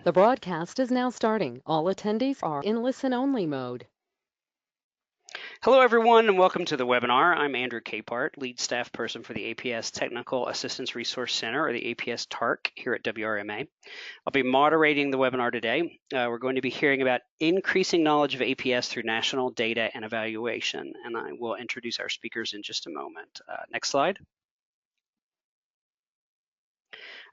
The broadcast is now starting. All attendees are in listen-only mode. Hello, everyone, and welcome to the webinar. I'm Andrew Capehart, lead staff person for the APS Technical Assistance Resource Center, or the APS TARC, here at WRMA. I'll be moderating the webinar today. We're going to be hearing about increasing knowledge of APS through national data and evaluation, and I will introduce our speakers in just a moment. Next slide.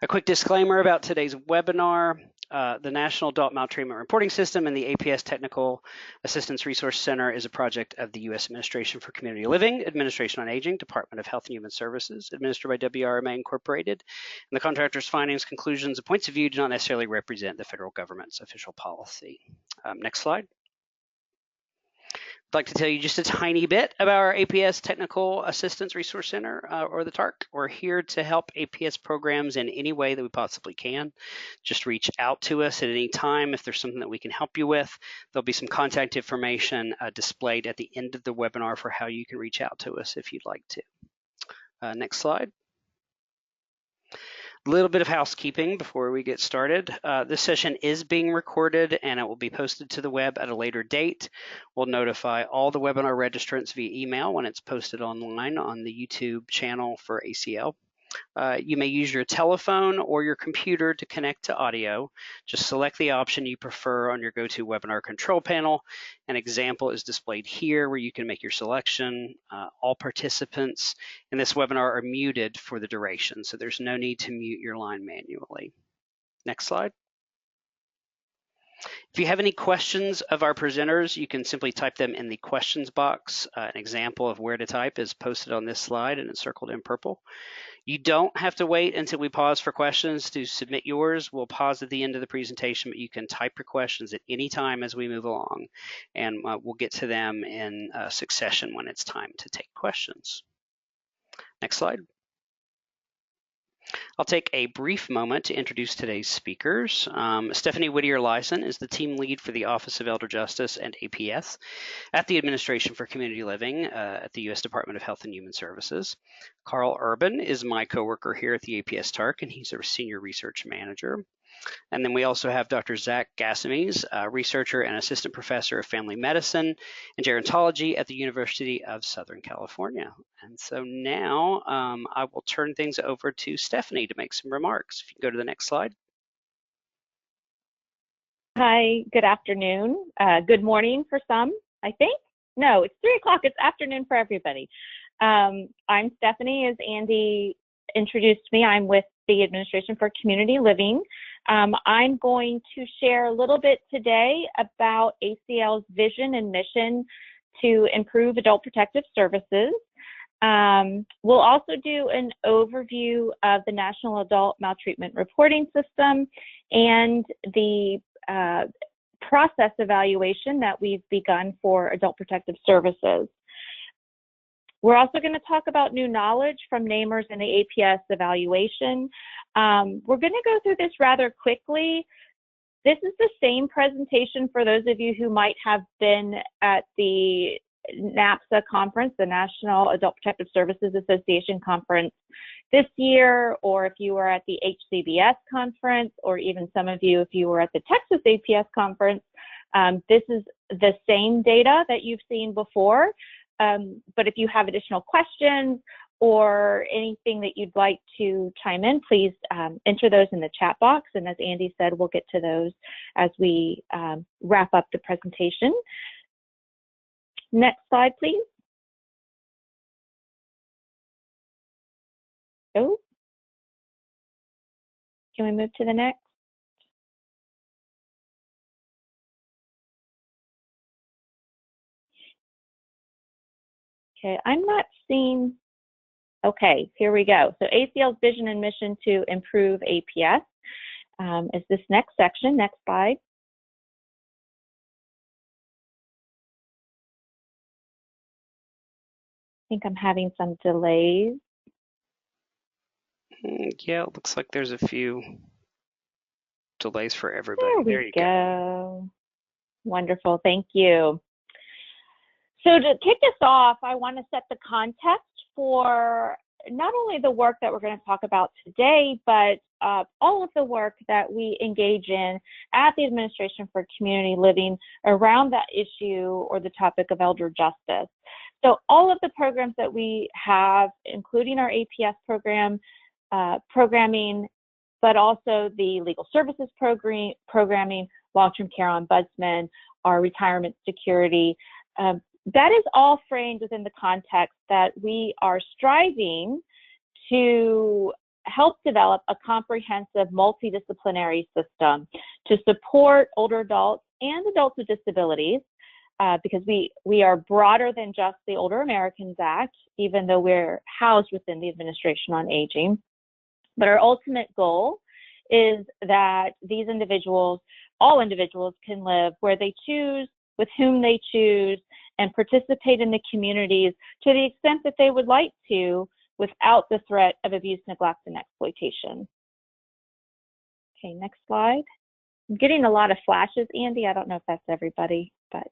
A quick disclaimer about today's webinar. The National Adult Maltreatment Reporting System and the APS Technical Assistance Resource Center is a project of the U.S. Administration for Community Living, Administration on Aging, Department of Health and Human Services, administered by WRMA Incorporated. And the contractor's findings, conclusions, and points of view do not necessarily represent the federal government's official policy. Next slide. I'd like to tell you just a tiny bit about our APS Technical Assistance Resource Center, or the TARC. We're here to help APS programs in any way that we possibly can. Just reach out to us at any time if there's something that we can help you with. There'll be some contact information displayed at the end of the webinar for how you can reach out to us if you'd like to. Next slide. A little bit of housekeeping before we get started. This session is being recorded and it will be posted to the web at a later date. We'll notify all the webinar registrants via email when it's posted online on the YouTube channel for ACL. You may use your telephone or your computer to connect to audio. Just select the option you prefer on your GoToWebinar control panel. An example is displayed here where you can make your selection. All participants in this webinar are muted for the duration, so there's no need to mute your line manually. Next slide. If you have any questions of our presenters, you can simply type them in the questions box. An example of where to type is posted on this slide and it's circled in purple. You don't have to wait until we pause for questions to submit yours. We'll pause at the end of the presentation, but you can type your questions at any time as we move along, and we'll get to them in succession when it's time to take questions. Next slide. I'll take a brief moment to introduce today's speakers. Stephanie Whittier-Lyson is the team lead for the Office of Elder Justice and APS at the Administration for Community Living at the U.S. Department of Health and Human Services. Carl Urban is my coworker here at the APS TARC, and he's our Senior Research Manager. And then we also have Dr. Zach Gassimes, researcher and assistant professor of family medicine and gerontology at the University of Southern California. And so now I will turn things over to Stephanie to make some remarks. If you can go to the next slide. Hi, good afternoon. Good morning for some, I think. No, it's 3 o'clock. It's afternoon for everybody. I'm Stephanie, as Andy introduced me. I'm with the Administration for Community Living. I'm going to share a little bit today about ACL's vision and mission to improve adult protective services. We'll also do an overview of the National Adult Maltreatment Reporting System and the process evaluation that we've begun for adult protective services. We're also going to talk about new knowledge from NAMRS and the APS evaluation. We're going to go through this rather quickly. This is the same presentation for those of you who might have been at the NAPSA conference, the National Adult Protective Services Association conference this year, or if you were at the HCBS conference, or even some of you if you were at the Texas APS conference. This is the same data that you've seen before. But if you have additional questions or anything that you'd like to chime in, please enter those in the chat box. And as Andy said, we'll get to those as we wrap up the presentation. Next slide, please. Oh, can we move to the next? Okay, I'm not seeing. Okay, here we go. So ACL's vision and mission to improve APS is this next section. Next slide. I think I'm having some delays. Yeah, it looks like there's a few delays for everybody. There you go. Wonderful, thank you. So to kick us off, I want to set the context for not only the work that we're going to talk about today, but all of the work that we engage in at the Administration for Community Living around that issue or the topic of elder justice. So all of the programs that we have, including our APS programming, but also the legal services programming, long-term care ombudsman, our retirement security, that is all framed within the context that we are striving to help develop a comprehensive multidisciplinary system to support older adults and adults with disabilities, because we are broader than just the Older Americans Act, even though we're housed within the Administration on Aging. But our ultimate goal is that these individuals, all individuals, can live where they choose, with whom they choose, and participate in the communities to the extent that they would like to without the threat of abuse, neglect, and exploitation. Okay, next slide. I'm getting a lot of flashes, Andy. I don't know if that's everybody, but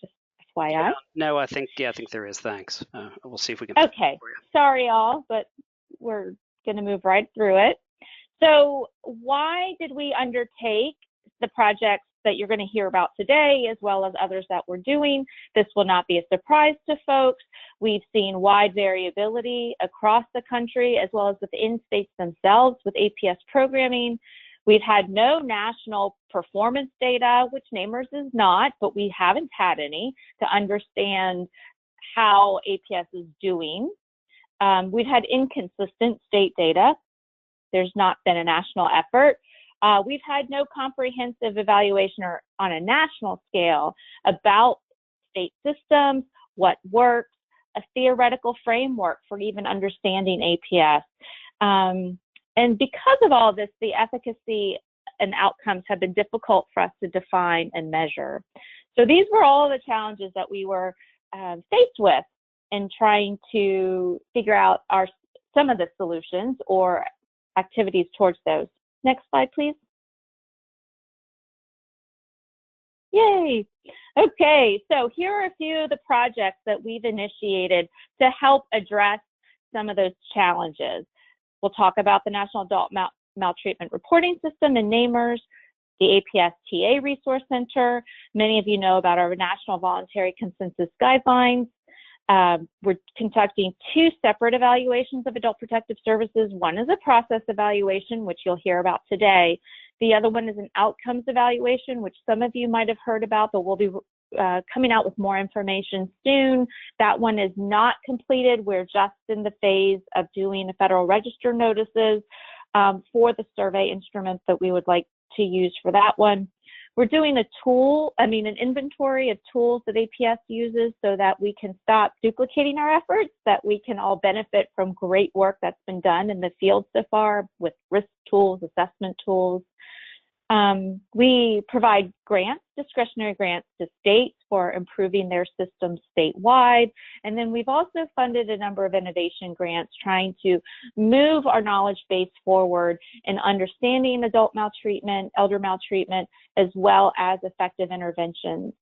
just FYI. Yeah, no, I think there is. Thanks. We'll see if we can. Okay, sorry all, but we're going to move right through it. So why did we undertake the projects that you're going to hear about today, as well as others that we're doing? This will not be a surprise to folks. We've seen wide variability across the country, as well as within states themselves with APS programming. We've had no national performance data, which NAMRS is not, but we haven't had any to understand how APS is doing. We've had inconsistent state data. There's not been a national effort. We've had no comprehensive evaluation or on a national scale about state systems, what works, a theoretical framework for even understanding APS. And because of all this, the efficacy and outcomes have been difficult for us to define and measure. So these were all the challenges that we were faced with in trying to figure out some of the solutions or activities towards those. Next slide, please. Yay. Okay, so here are a few of the projects that we've initiated to help address some of those challenges. We'll talk about the National Adult Maltreatment Reporting System and NAMRS, the APS TA Resource Center. Many of you know about our National Voluntary Consensus Guidelines. We're conducting 2 separate evaluations of adult protective services. One is a process evaluation, which you'll hear about today. The other one is an outcomes evaluation, which some of you might have heard about, but we'll be coming out with more information soon. That one is not completed. We're just in the phase of doing the Federal Register notices for the survey instrument that we would like to use for that one. We're doing an inventory of tools that APS uses so that we can stop duplicating our efforts, that we can all benefit from great work that's been done in the field so far with risk tools, assessment tools. We provide grants, discretionary grants to states for improving their systems statewide. And then we've also funded a number of innovation grants trying to move our knowledge base forward in understanding adult maltreatment, elder maltreatment, as well as effective interventions.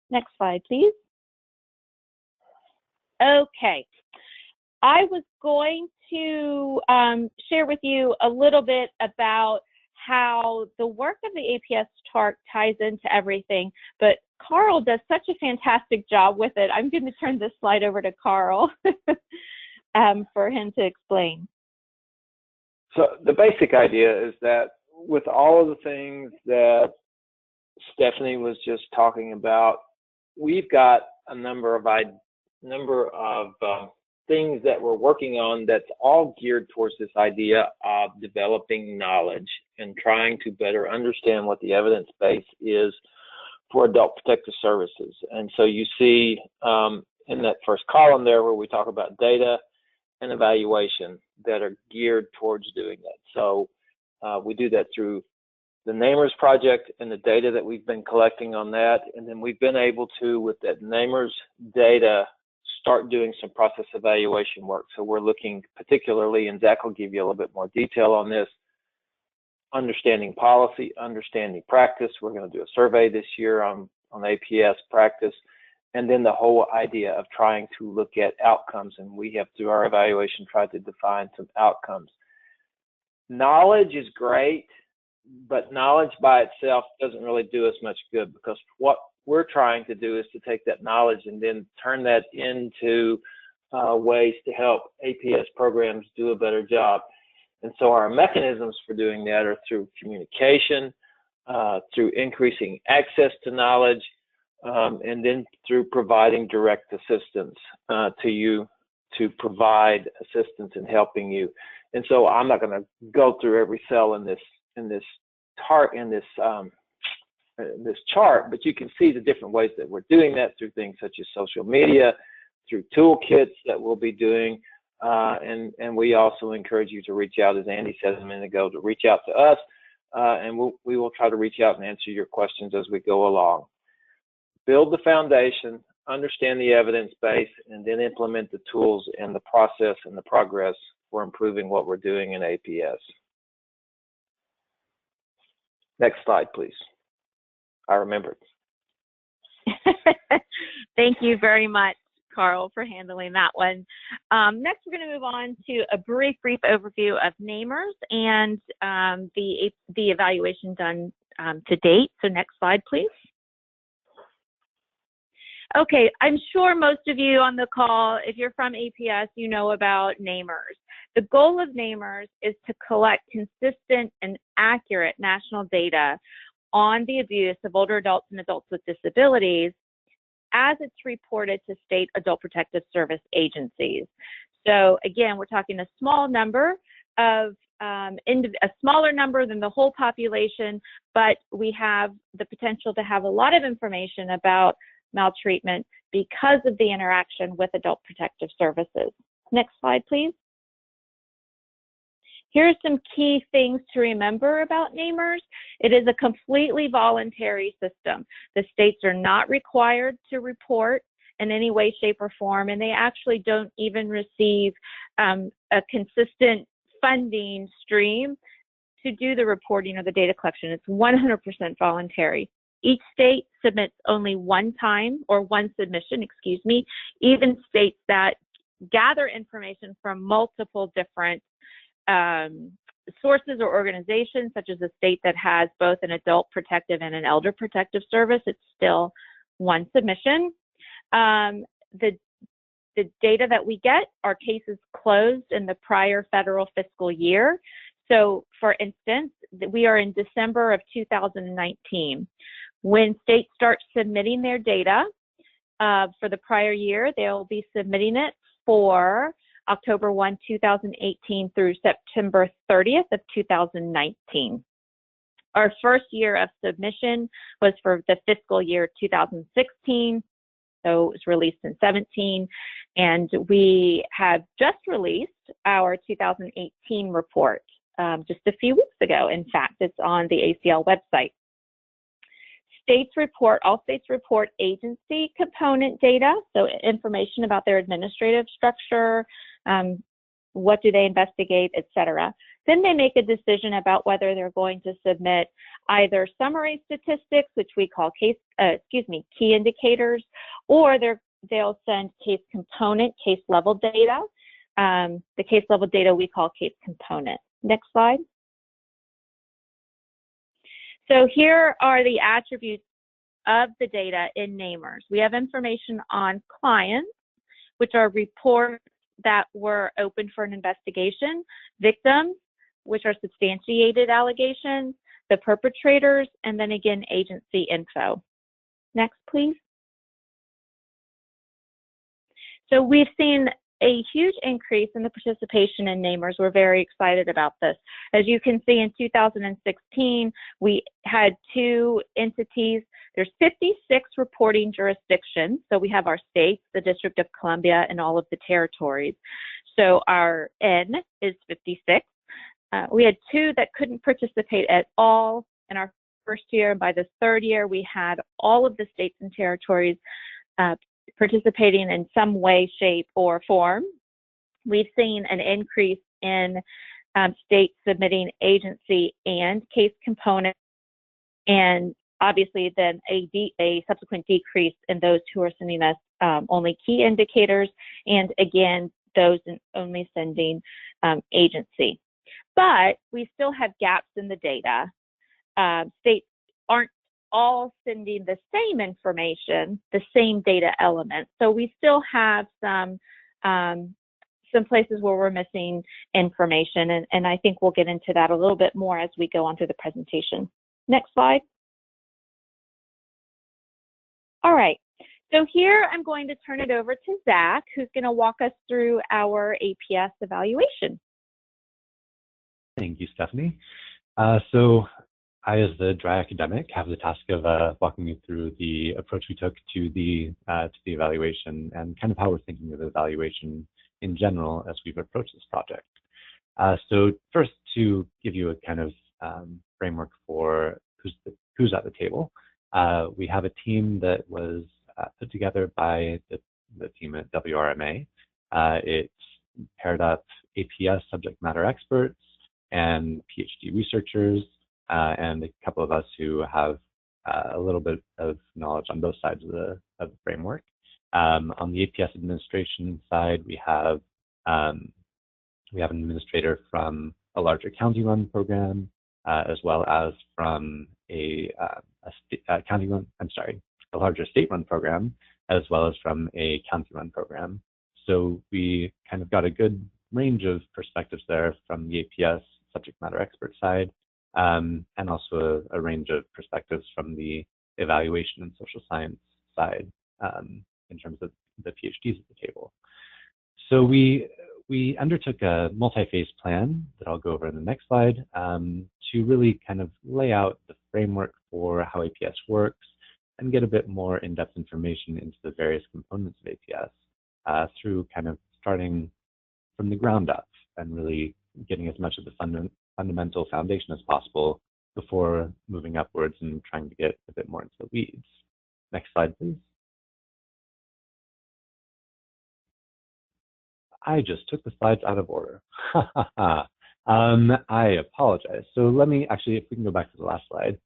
Next slide, please. Okay. I was going to share with you a little bit about how the work of the APS TARC ties into everything, but Carl does such a fantastic job with it. I'm going to turn this slide over to Carl for him to explain. So the basic idea is that with all of the things that Stephanie was just talking about, we've got a number of things that we're working on that's all geared towards this idea of developing knowledge and trying to better understand what the evidence base is for adult protective services. And so you see in that first column there where we talk about data and evaluation that are geared towards doing that. So we do that through the NAMRS project and the data that we've been collecting on that. And then we've been able to, with that NAMRS data, start doing some process evaluation work. So we're looking particularly, and Zach will give you a little bit more detail on this, understanding policy, understanding practice. We're going to do a survey this year on APS practice, and then the whole idea of trying to look at outcomes. And we have, through our evaluation, tried to define some outcomes. Knowledge is great, but knowledge by itself doesn't really do us much good, because what we're trying to do is to take that knowledge and then turn that into ways to help APS programs do a better job. And so our mechanisms for doing that are through communication, through increasing access to knowledge, and then through providing direct assistance to you to provide assistance in helping you. And so I'm not going to go through every cell in this chart, but you can see the different ways that we're doing that through things such as social media, through toolkits that we'll be doing, and we also encourage you to reach out, as Andy said a minute ago, to reach out to us, and we will try to reach out and answer your questions as we go along. Build the foundation, understand the evidence base, and then implement the tools and the process and the progress for improving what we're doing in APS. Next slide, please. I remembered. Thank you very much, Carl, for handling that one. Next, we're going to move on to a brief overview of NAMRS and the evaluation done to date. So next slide, please. Okay, I'm sure most of you on the call, if you're from APS, you know about NAMRS. The goal of NAMRS is to collect consistent and accurate national data on the abuse of older adults and adults with disabilities as it's reported to state adult protective service agencies. So again, we're talking a small number of a smaller number than the whole population, but we have the potential to have a lot of information about maltreatment because of the interaction with adult protective services. Next slide, please. Here are some key things to remember about NAMRS. It is a completely voluntary system. The states are not required to report in any way, shape, or form, and they actually don't even receive a consistent funding stream to do the reporting or the data collection. It's 100% voluntary. Each state submits only one submission, even states that gather information from multiple different sources or organizations, such as a state that has both an adult protective and an elder protective service, it's still one submission. The data that we get are cases closed in the prior federal fiscal year. So for instance, we are in December of 2019. When states start submitting their data for the prior year, they'll be submitting it for October 1, 2018 through September 30th of 2019. Our first year of submission was for the fiscal year 2016, so it was released in 17, and we have just released our 2018 report just a few weeks ago. In fact, it's on the ACL website. All states report agency component data, so information about their administrative structure, what do they investigate, etc. Then they make a decision about whether they're going to submit either summary statistics, which we call key indicators, or they'll send case component, case level data. The case level data we call case component. Next slide. So here are the attributes of the data in NAMRS. We have information on clients, which are reports that were open for an investigation, victims, which are substantiated allegations, the perpetrators, and then again, agency info. Next, please. So we've seen a huge increase in the participation in NAMRS. We're very excited about this. As you can see, in 2016, we had 2 entities. There's 56 reporting jurisdictions. So we have our states, the District of Columbia, and all of the territories. So our N is 56. We had 2 that couldn't participate at all in our first year. By the third year, we had all of the states and territories participating in some way, shape, or form. We've seen an increase in states submitting agency and case component, and obviously then a subsequent decrease in those who are sending us only key indicators, and again, those only sending agency. But we still have gaps in the data. States aren't all sending the same information, the same data elements. So we still have some places where we're missing information, and I think we'll get into that a little bit more as we go on through the presentation. Next slide. All right, so here I'm going to turn it over to Zach, who's going to walk us through our APS evaluation. Thank you, Stephanie. So I, as the dry academic, have the task of walking you through the approach we took to the evaluation and kind of how we're thinking of evaluation in general as we've approached this project. So first, to give you a kind of framework for who's at the table, we have a team that was put together by the team at WRMA. It's paired up APS subject matter experts and PhD researchers, and a couple of us who have a little bit of knowledge on both sides of the framework. On the APS administration side, we have an administrator from a larger county-run program, as well as from a larger state-run program, as well as from a county-run program. So we kind of got a good range of perspectives there from the APS subject matter expert side, and also a range of perspectives from the evaluation and social science side in terms of the PhDs at the table. So we undertook a multi-phase plan that I'll go over in the next slide to really kind of lay out the framework for how APS works and get a bit more in-depth information into the various components of APS through kind of starting from the ground up and really getting as much of the fundamental foundation as possible before moving upwards and trying to get a bit more into the weeds. Next slide, please. I just took the slides out of order. I apologize. So let me actually, if we can go back to the last slide,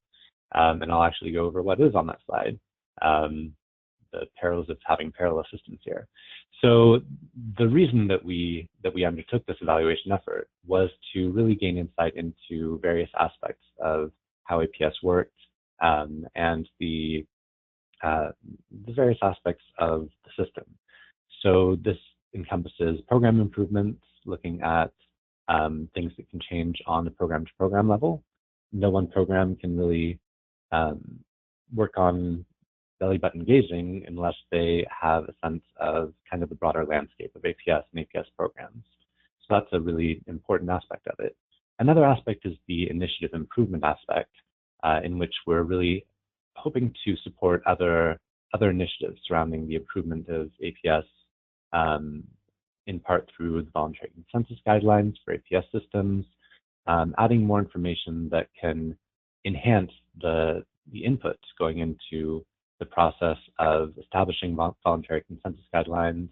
and I'll actually go over what is on that slide, the perils of having parallel systems here. So the reason that we undertook this evaluation effort was to really gain insight into various aspects of how APS worked and the various aspects of the system. So this encompasses program improvements, looking at things that can change on the program-to-program level. No one program can really work on belly button gazing unless they have a sense of kind of the broader landscape of APS and APS programs. So that's a really important aspect of it. Another aspect is the initiative improvement aspect, in which we're really hoping to support other initiatives surrounding the improvement of APS, in part through the voluntary consensus guidelines for APS systems, adding more information that can enhance the inputs going into the process of establishing voluntary consensus guidelines,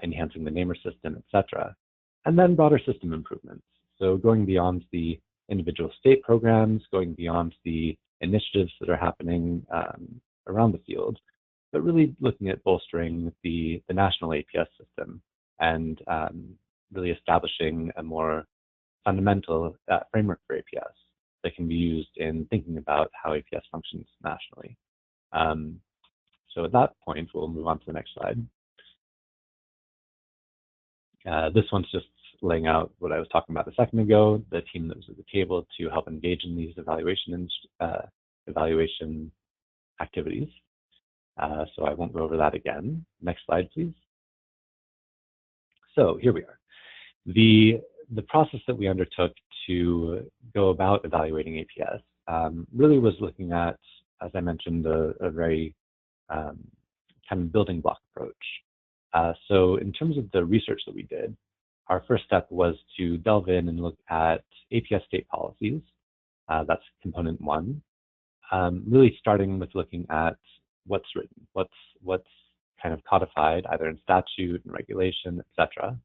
enhancing the NAMRS system, etc. And then broader system improvements. So going beyond the individual state programs, going beyond the initiatives that are happening around the field, but really looking at bolstering the national APS system and really establishing a more fundamental framework for APS that can be used in thinking about how APS functions nationally. So at that point, we'll move on to the next slide. This one's just laying out what I was talking about a second ago, the team that was at the table to help engage in these evaluation activities. So I won't go over that again. Next slide, please. So here we are. The process that we undertook to go about evaluating APS really was looking at, as I mentioned, a very kind of building block approach. So in terms of the research that we did, our first step was to delve in and look at APS state policies. That's component one. Really starting with looking at what's written, what's kind of codified either in statute and regulation, etc.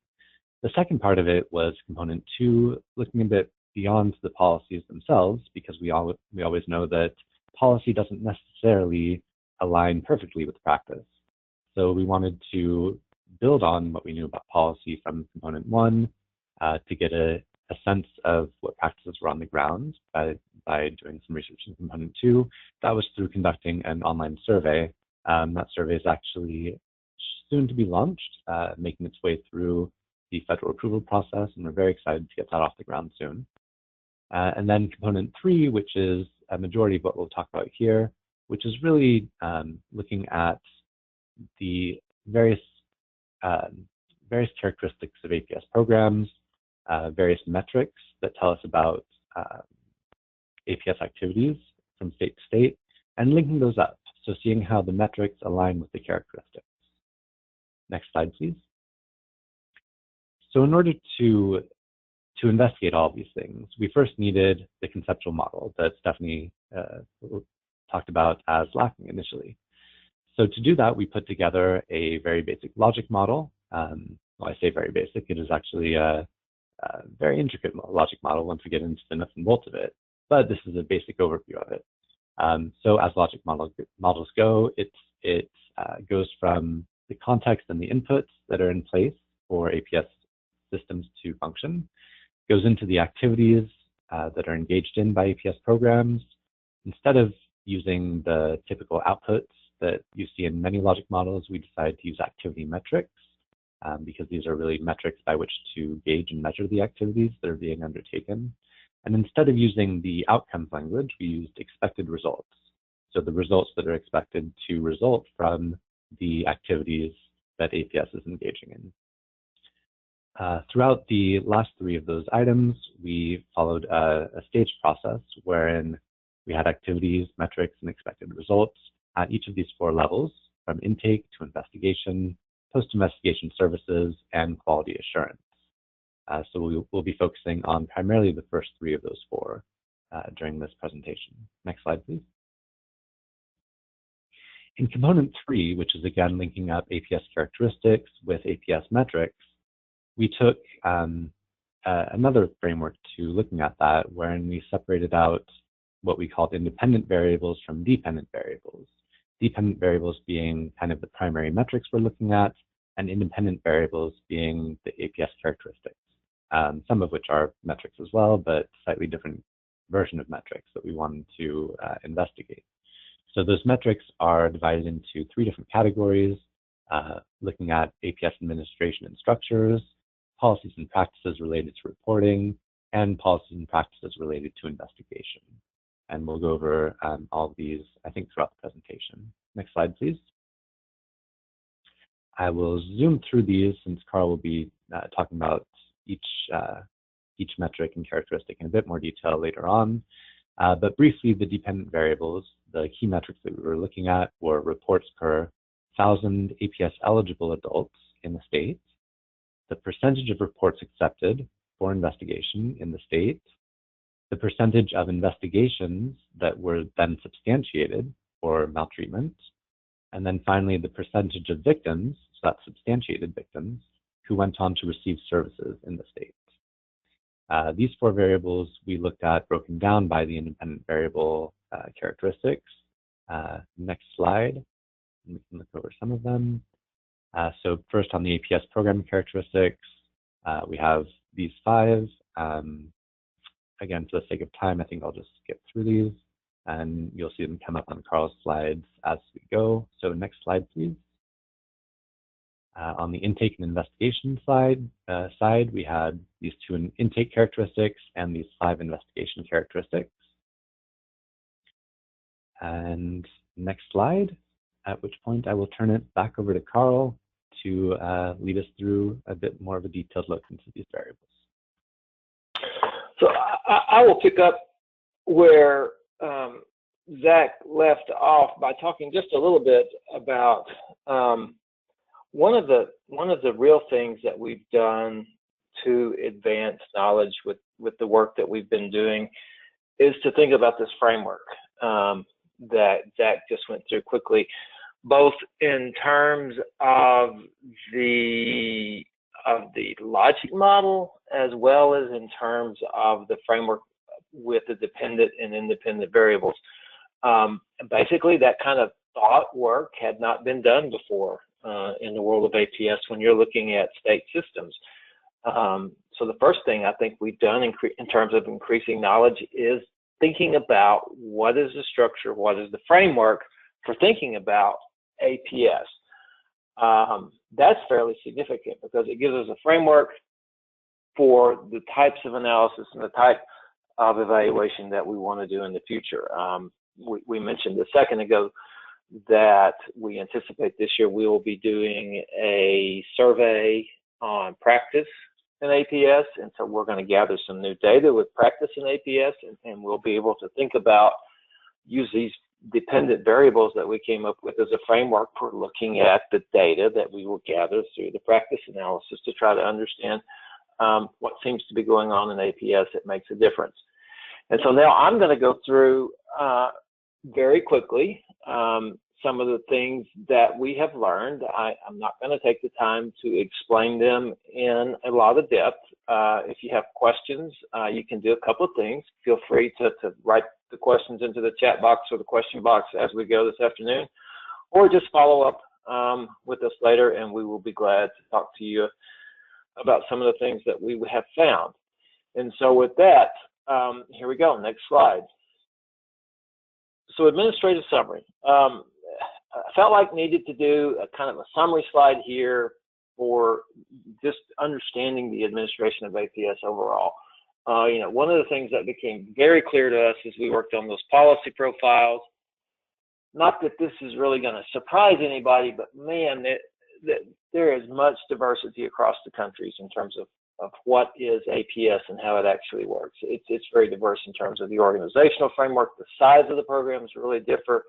The second part of it was component two, looking a bit beyond the policies themselves, because we always know that policy doesn't necessarily align perfectly with practice. So we wanted to build on what we knew about policy from component 1 to get a sense of what practices were on the ground by doing some research in component 2. That was through conducting an online survey. That survey is actually soon to be launched, making its way through the federal approval process, and we're very excited to get that off the ground soon. And then component 3, which is a majority of what we'll talk about here, which is really looking at the various characteristics of APS programs, various metrics that tell us about APS activities from state to state, and linking those up. So seeing how the metrics align with the characteristics. Next slide, please. So in order to investigate all of these things, we first needed the conceptual model that Stephanie talked about as lacking initially. So to do that, we put together a very basic logic model. Well, I say very basic, it is actually a very intricate logic model once we get into the nuts and bolts of it, but this is a basic overview of it. So as logic models go, it goes from the context and the inputs that are in place for APS systems to function, goes into the activities that are engaged in by APS programs. Instead of using the typical outputs that you see in many logic models, we decided to use activity metrics because these are really metrics by which to gauge and measure the activities that are being undertaken. And instead of using the outcomes language, we used expected results. So the results that are expected to result from the activities that APS is engaging in. Throughout the last 3 of those items, we followed a staged process wherein we had activities, metrics, and expected results at each of these 4 levels, from intake to investigation, post-investigation services, and quality assurance. So we'll be focusing on primarily the first 3 of those 4 during this presentation. Next slide, please. In component 3, which is again linking up APS characteristics with APS metrics, we took another framework to looking at that, wherein we separated out what we called independent variables from dependent variables. Dependent variables being kind of the primary metrics we're looking at, and independent variables being the APS characteristics, some of which are metrics as well, but slightly different version of metrics that we wanted to investigate. So those metrics are divided into 3 different categories, looking at APS administration and structures, policies and practices related to reporting, and policies and practices related to investigation. And we'll go over all of these, I think, throughout the presentation. Next slide, please. I will zoom through these since Carl will be talking about each metric and characteristic in a bit more detail later on. But briefly, the dependent variables, the key metrics that we were looking at were reports per 1,000 APS eligible adults in the state, the percentage of reports accepted for investigation in the state, the percentage of investigations that were then substantiated for maltreatment, and then finally the percentage of victims, so that's substantiated victims, who went on to receive services in the state. These 4 variables we looked at broken down by the independent variable characteristics. Next slide, we can look over some of them. So first on the APS program characteristics, we have these 5. Again, for the sake of time, I think I'll just skip through these, and you'll see them come up on Carl's slides as we go. So next slide, please. On the intake and investigation side, we had these 2 intake characteristics and these 5 investigation characteristics. And next slide, at which point I will turn it back over to Carl to lead us through a bit more of a detailed look into these variables. So I will pick up where Zach left off by talking just a little bit about one of the real things that we've done to advance knowledge with the work that we've been doing is to think about this framework that Zach just went through quickly, both in terms of the logic model as well as in terms of the framework with the dependent and independent variables. Basically, that kind of thought work had not been done before in the world of APS when you're looking at state systems. So the first thing I think we've done in terms of increasing knowledge is thinking about what is the structure, what is the framework for thinking about APS. That's fairly significant because it gives us a framework for the types of analysis and the type of evaluation that we want to do in the future. We mentioned a second ago that we anticipate this year we will be doing a survey on practice in APS, and so we're going to gather some new data with practice in APS, and we'll be able to think about, use these dependent variables that we came up with as a framework for looking at the data that we will gather through the practice analysis to try to understand what seems to be going on in APS that makes a difference. And so now I'm going to go through very quickly some of the things that we have learned. I'm not going to take the time to explain them in a lot of depth. If you have questions, you can do a couple of things. Feel free to write the questions into the chat box or the question box as we go this afternoon, or just follow up with us later, and we will be glad to talk to you about some of the things that we have found. And so with that, here we go, next slide. So administrative summary. I felt like needed to do a kind of a summary slide here for just understanding the administration of APS overall. You know, one of the things that became very clear to us as we worked on those policy profiles, not that this is really going to surprise anybody, but man, there is much diversity across the countries in terms of what is APS and how it actually works. It's very diverse in terms of the organizational framework. The size of the programs really differ.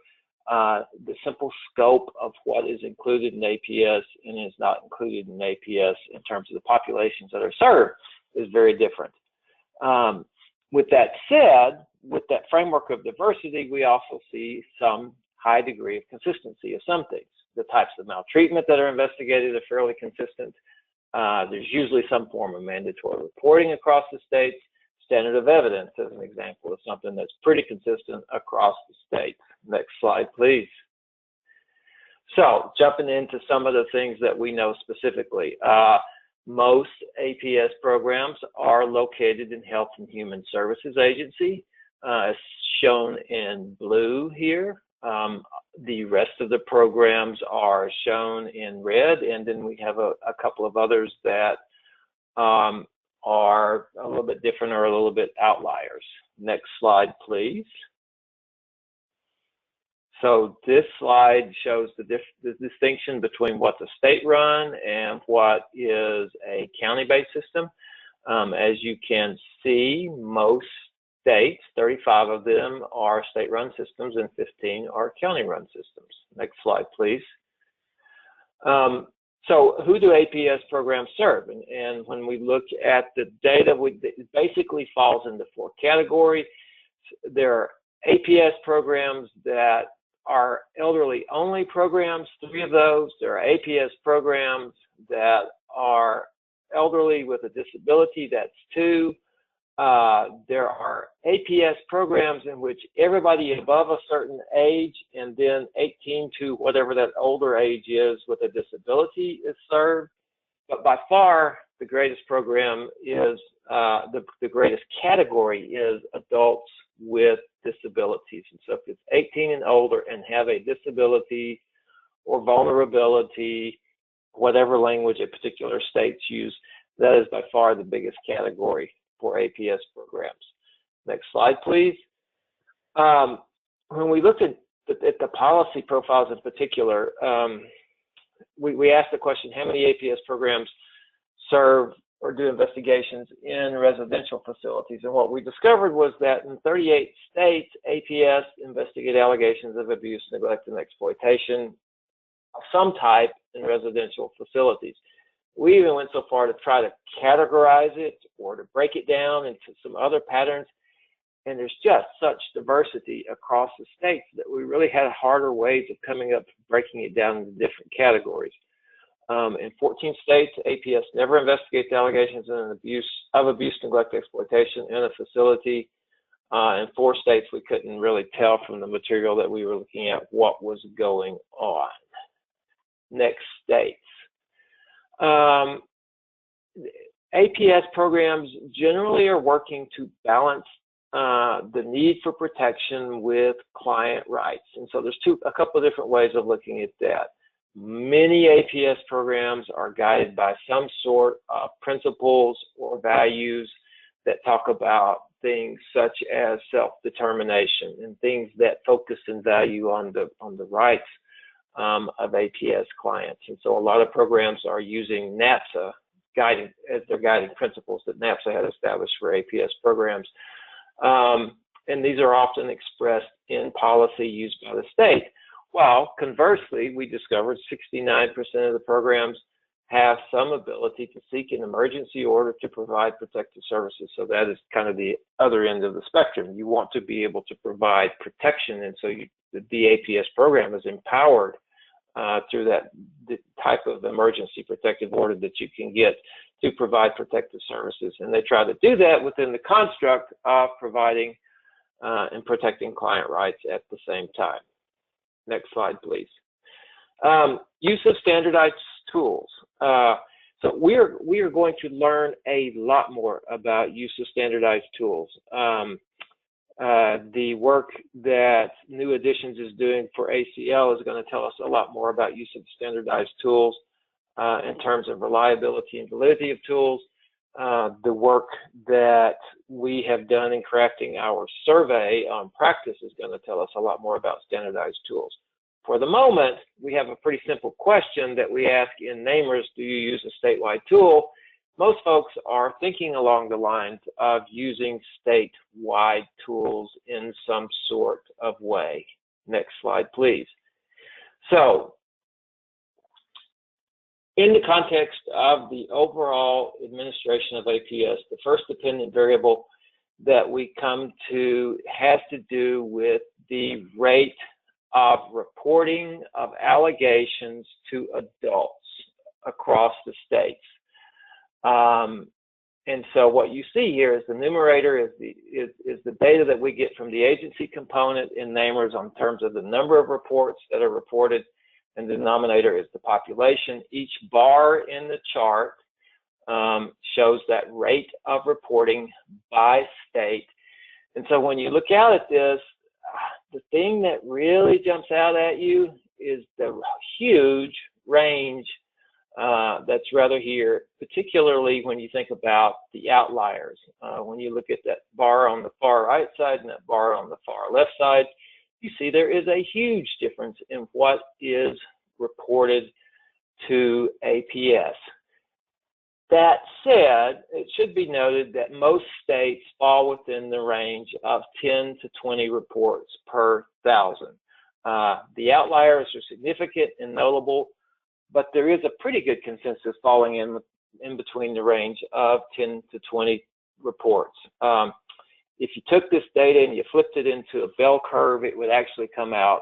The simple scope of what is included in APS and is not included in APS in terms of the populations that are served is very different. With that said, with that framework of diversity, we also see some high degree of consistency of some things. The types of maltreatment that are investigated are fairly consistent. There's usually some form of mandatory reporting across the states. Standard of evidence, as an example, is something that's pretty consistent across the states. Next slide, please. So, jumping into some of the things that we know specifically. Most APS programs are located in Health and Human Services Agency, as shown in blue here. The rest of the programs are shown in red, and then we have a couple of others that are a little bit different or a little bit outliers. Next slide, please. So this slide shows the distinction between what's a state-run and what is a county-based system. As you can see, most states, 35 of them are state-run systems and 15 are county-run systems. Next slide, please. So who do APS programs serve? And when we look at the data, it basically falls into four categories. There are APS programs that are elderly-only programs, 3 of those. There are APS programs that are elderly with a disability, that's 2. There are APS programs in which everybody above a certain age and then 18 to whatever that older age is with a disability is served. But by far, the greatest program is, the greatest category is adults with disabilities. And so if it's 18 and older and have a disability or vulnerability, whatever language a particular states use, that is by far the biggest category for APS programs. Next slide, please. When we look at the policy profiles in particular, we asked the question, how many APS programs serve or do investigations in residential facilities? And what we discovered was that in 38 states, APS investigate allegations of abuse, neglect, and exploitation of some type in residential facilities. We even went so far to try to categorize it or to break it down into some other patterns. And there's just such diversity across the states that we really had harder ways of coming up, breaking it down into different categories. In 14 states, APS never investigates allegations of abuse, neglect, exploitation in a facility. In 4 states, we couldn't really tell from the material that we were looking at what was going on. Next states. APS programs generally are working to balance the need for protection with client rights. And so there's a couple of different ways of looking at that. Many APS programs are guided by some sort of principles or values that talk about things such as self-determination and things that focus and value on the rights of APS clients. And so a lot of programs are using NAPSA as their guiding principles that NAPSA had established for APS programs. And these are often expressed in policy used by the state. While conversely, we discovered 69% of the programs have some ability to seek an emergency order to provide protective services. So that is kind of the other end of the spectrum. You want to be able to provide protection, and so the APS program is empowered through the type of emergency protective order that you can get to provide protective services. And they try to do that within the construct of providing and protecting client rights at the same time. Next slide, please. Use of standardized tools. So we are going to learn a lot more about use of standardized tools. The work that New Additions is doing for ACL is going to tell us a lot more about use of standardized tools in terms of reliability and validity of tools. The work that we have done in crafting our survey on practice is going to tell us a lot more about standardized tools. For the moment, we have a pretty simple question that we ask in NAMRS: do you use a statewide tool? Most folks are thinking along the lines of using statewide tools in some sort of way. Next slide, please. So, in the context of the overall administration of APS, the first dependent variable that we come to has to do with the rate of reporting of allegations to adults across the states. And so what you see here is the numerator is the data that we get from the agency component in NAMRS on terms of the number of reports that are reported, and the denominator is the population. Each bar in the chart shows that rate of reporting by state. And so when you look out at this, the thing that really jumps out at you is the huge range that's rather here, particularly when you think about the outliers. When you look at that bar on the far right side and that bar on the far left side, you see there is a huge difference in what is reported to APS. That said, it should be noted that most states fall within the range of 10 to 20 reports per 1,000. The outliers are significant and notable, but there is a pretty good consensus falling in between the range of 10 to 20 reports. If you took this data and you flipped it into a bell curve, it would actually come out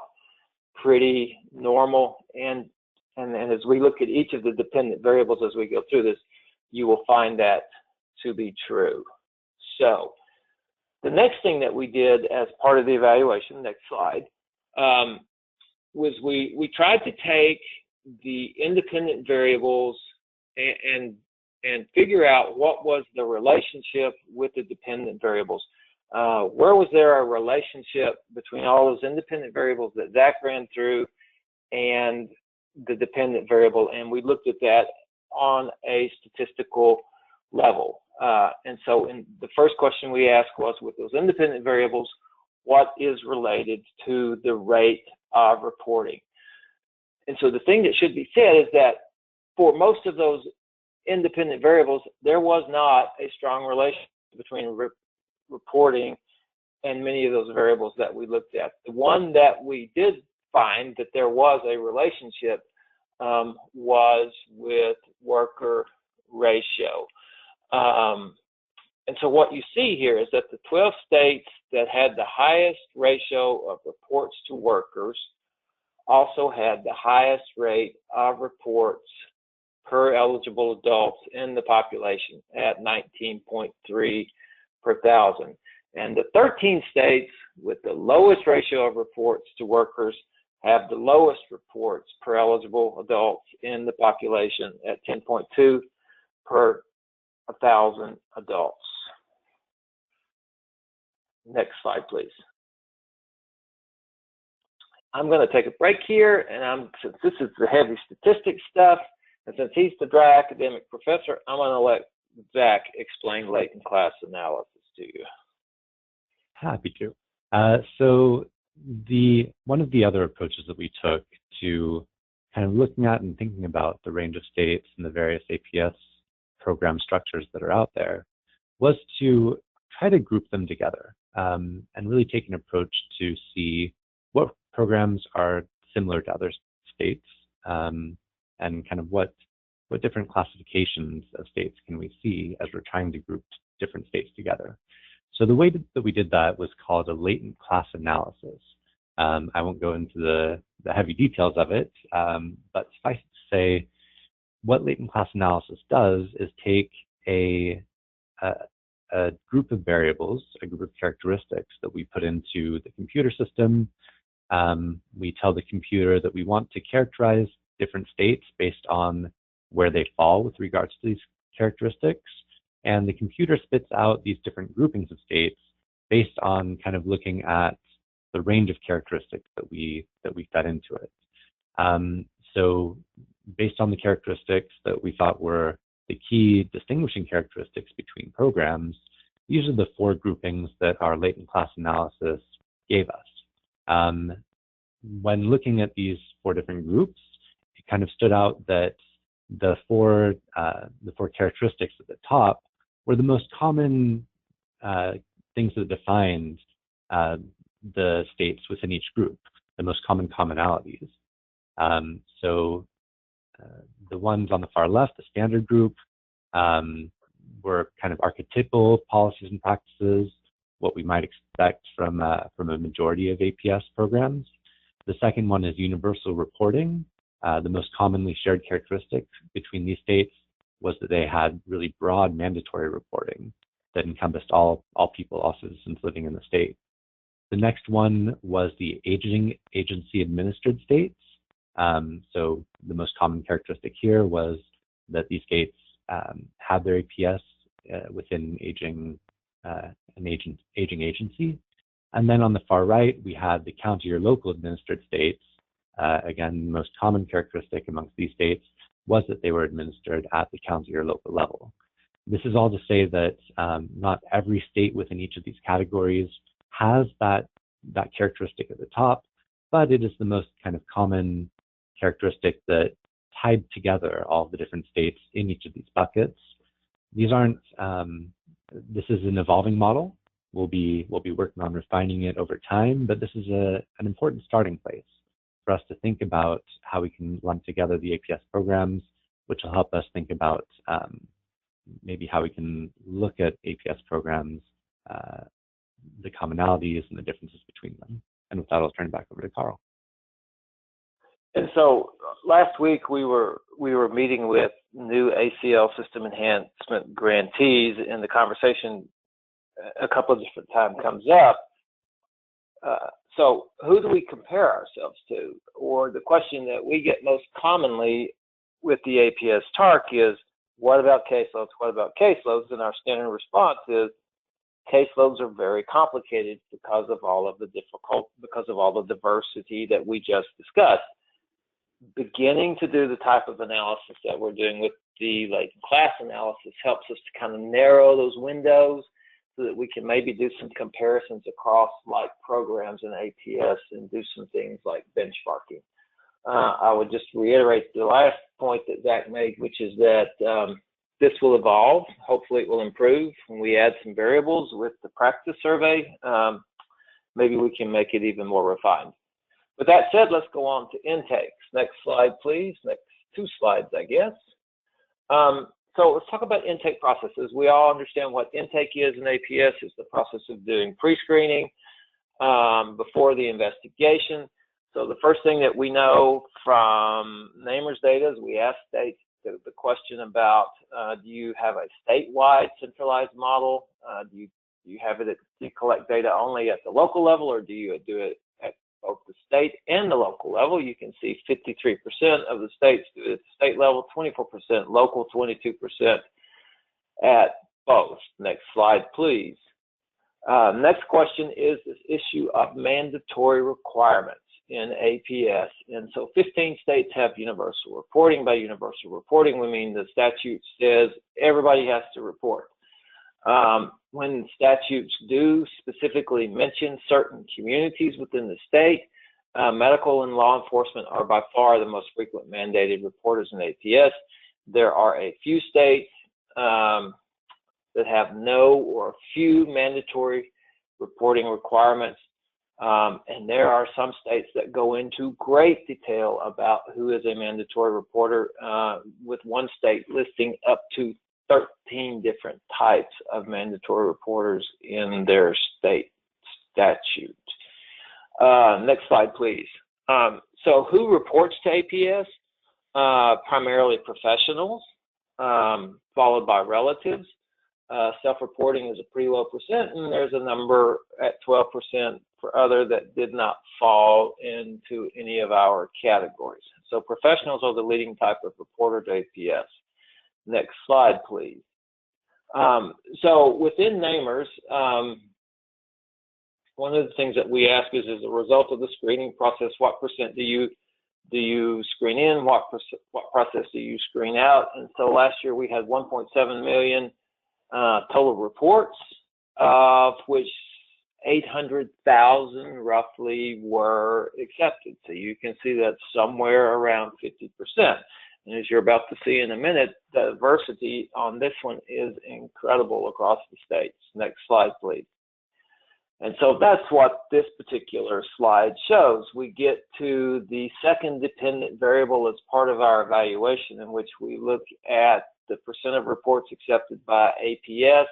pretty normal. And as we look at each of the dependent variables as we go through this, you will find that to be true. So the next thing that we did as part of the evaluation, next slide, was we tried to take the independent variables and figure out what was the relationship with the dependent variables. Where was there a relationship between all those independent variables that Zach ran through and the dependent variable? And we looked at that on a statistical level. And so the first question we asked was, with those independent variables, what is related to the rate of reporting? And so the thing that should be said is that for most of those independent variables, there was not a strong relationship between reporting and many of those variables that we looked at. The one that we did find that there was a relationship was with worker ratio. And so what you see here is that the 12 states that had the highest ratio of reports to workers also had the highest rate of reports per eligible adults in the population at 19.3 per 1,000. And the 13 states with the lowest ratio of reports to workers have the lowest reports per eligible adults in the population at 10.2 per 1,000 adults. Next slide, please. I'm going to take a break here, and since this is the heavy statistics stuff, and since he's the dry academic professor, I'm going to let Zach explain latent class analysis to you. Happy to. So one of the other approaches that we took to kind of looking at and thinking about the range of states and the various APS program structures that are out there was to try to group them together and really take an approach to see what programs are similar to other states and kind of what different classifications of states can we see as we're trying to group different states together. So the way that we did that was called a latent class analysis. I won't go into the heavy details of it, but suffice it to say, what latent class analysis does is take a group of variables, a group of characteristics that we put into the computer system. We tell the computer that we want to characterize different states based on where they fall with regards to these characteristics. And the computer spits out these different groupings of states based on kind of looking at the range of characteristics that we fed into it. So based on the characteristics that we thought were the key distinguishing characteristics between programs, these are the 4 groupings that our latent class analysis gave us. When looking at these 4 different groups, it kind of stood out that the four characteristics at the top were the most common things that defined the states within each group, the most common commonalities. So the ones on the far left, the standard group, were kind of archetypal policies and practices, what we might expect from a majority of APS programs. The second one is universal reporting. The most commonly shared characteristic between these states was that they had really broad mandatory reporting that encompassed all people, all citizens living in the state. The next one was the aging agency administered states. So the most common characteristic here was that these states had their APS within an aging agency. And then on the far right, we had the county or local administered states. Again, the most common characteristic amongst these states was that they were administered at the county or local level. This is all to say that not every state within each of these categories has that characteristic at the top, but it is the most kind of common characteristic that tied together all the different states in each of these buckets. These aren't, this is an evolving model. We'll be working on refining it over time, but this is an important starting place for us to think about how we can lump together the APS programs, which will help us think about maybe how we can look at APS programs, the commonalities and the differences between them. And with that, I'll turn it back over to Carl. And so last week we were meeting with new ACL system enhancement grantees, and the conversation a couple of different times comes up. So who do we compare ourselves to? Or the question that we get most commonly with the APS TARC is, what about caseloads? What about caseloads? And our standard response is, caseloads are very complicated because of all of the diversity that we just discussed. Beginning to do the type of analysis that we're doing with the latent class analysis helps us to kind of narrow those windows so that we can maybe do some comparisons across like programs in APS and do some things like benchmarking. I would just reiterate the last point that Zach made, which is that this will evolve. Hopefully it will improve when we add some variables with the practice survey. Maybe we can make it even more refined. With that said, let's go on to intakes. Next slide, please. Next 2 slides, I guess. So let's talk about intake processes. We all understand what intake is in APS. It's the process of doing pre-screening before the investigation. So the first thing that we know from NAMRS data is we ask states the question about, do you have a statewide centralized model? Do you you have it, you collect data only at the local level, or do you do it at both the state and the local level? You can see 53% of the states do it at the state level, 24% local, 22% at both. Next slide, please. Next question is this issue of mandatory requirements in APS. And so 15 states have universal reporting. By universal reporting, we mean the statute says everybody has to report. When statutes do specifically mention certain communities within the state, medical and law enforcement are by far the most frequent mandated reporters in APS. There are a few states that have no or few mandatory reporting requirements. And there are some states that go into great detail about who is a mandatory reporter, with one state listing up to 13 different types of mandatory reporters in their state statute. Next slide, please. So who reports to APS? Primarily professionals, followed by relatives. Self-reporting is a pretty low percent, and there's a number at 12% for other that did not fall into any of our categories. So professionals are the leading type of reporter to APS. Next slide, please. So within NAMRS, one of the things that we ask is, as a result of the screening process, what percent do you screen in? What process do you screen out? And so last year we had 1.7 million total reports, of which 800,000 roughly were accepted. So you can see that's somewhere around 50%. And as you're about to see in a minute, the diversity on this one is incredible across the states. Next slide, please. And so that's what this particular slide shows. We get to the second dependent variable as part of our evaluation, in which we look at the percent of reports accepted by APS.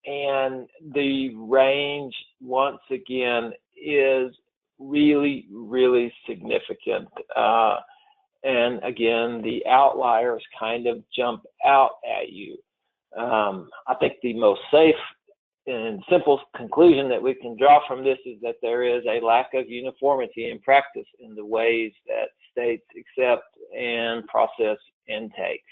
And the range, once again, is really, really significant. And again, the outliers kind of jump out at you. I think the most safe and simple conclusion that we can draw from this is that there is a lack of uniformity in practice in the ways that states accept and process intakes.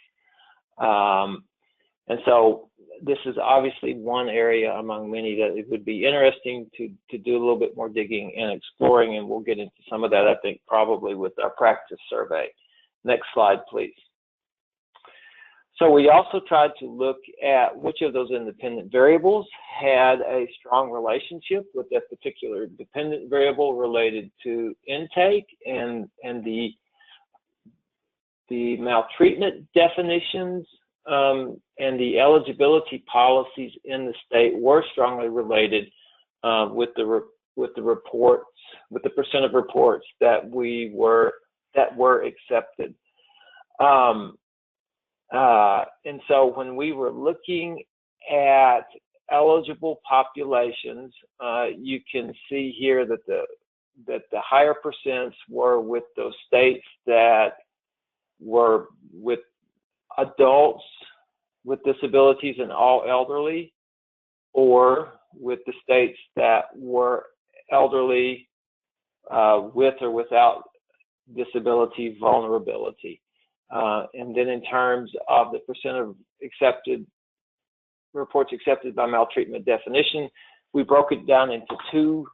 And so this is obviously one area among many that it would be interesting to do a little bit more digging and exploring, and we'll get into some of that, I think, probably with our practice survey. Next slide, please. So we also tried to look at which of those independent variables had a strong relationship with that particular dependent variable related to intake, and the maltreatment definitions and the eligibility policies in the state were strongly related with the reports, with the percent of reports that were accepted. And so when we were looking at eligible populations, you can see here that the higher percents were with those states that were with adults with disabilities and all elderly, or with the states that were elderly with or without disability vulnerability. And then in terms of the percent of reports accepted by maltreatment definition, we broke it down into two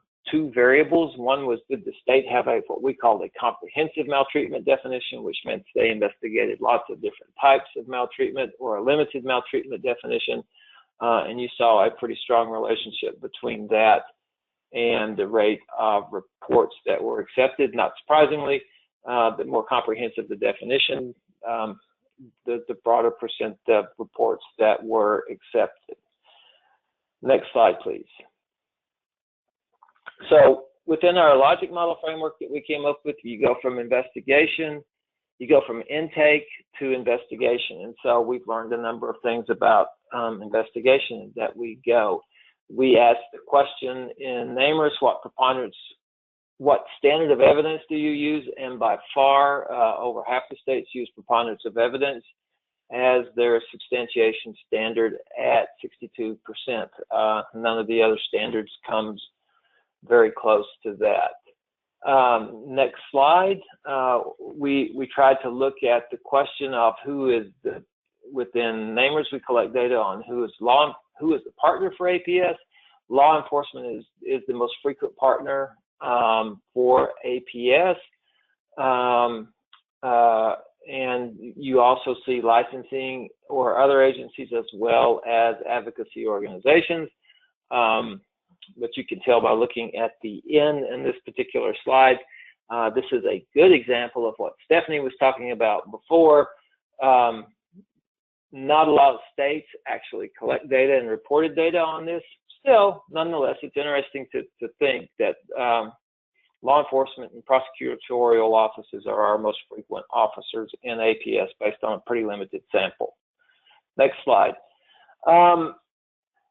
variables. One was, did the state have what we called a comprehensive maltreatment definition, which meant they investigated lots of different types of maltreatment, or a limited maltreatment definition. And you saw a pretty strong relationship between that and the rate of reports that were accepted. Not surprisingly, the more comprehensive the definition, the broader percent of reports that were accepted. Next slide, please. So within our logic model framework that we came up with, you go from intake to investigation. And so we've learned a number of things about investigation that we go. We asked the question in NAMRS, what standard of evidence do you use? And by far, over half the states use preponderance of evidence. has their substantiation standard at 62%. None of the other standards comes very close to that. Next slide. We tried to look at the question of who is within NAMRS. We collect data on who is the partner for APS. Law enforcement is the most frequent partner for APS. And you also see licensing or other agencies as well as advocacy organizations. But you can tell by looking at the N in this particular slide, this is a good example of what Stephanie was talking about before. Not a lot of states actually collect data and reported data on this. Still, nonetheless, it's interesting to think that law enforcement and prosecutorial offices are our most frequent officers in APS based on a pretty limited sample. Next slide.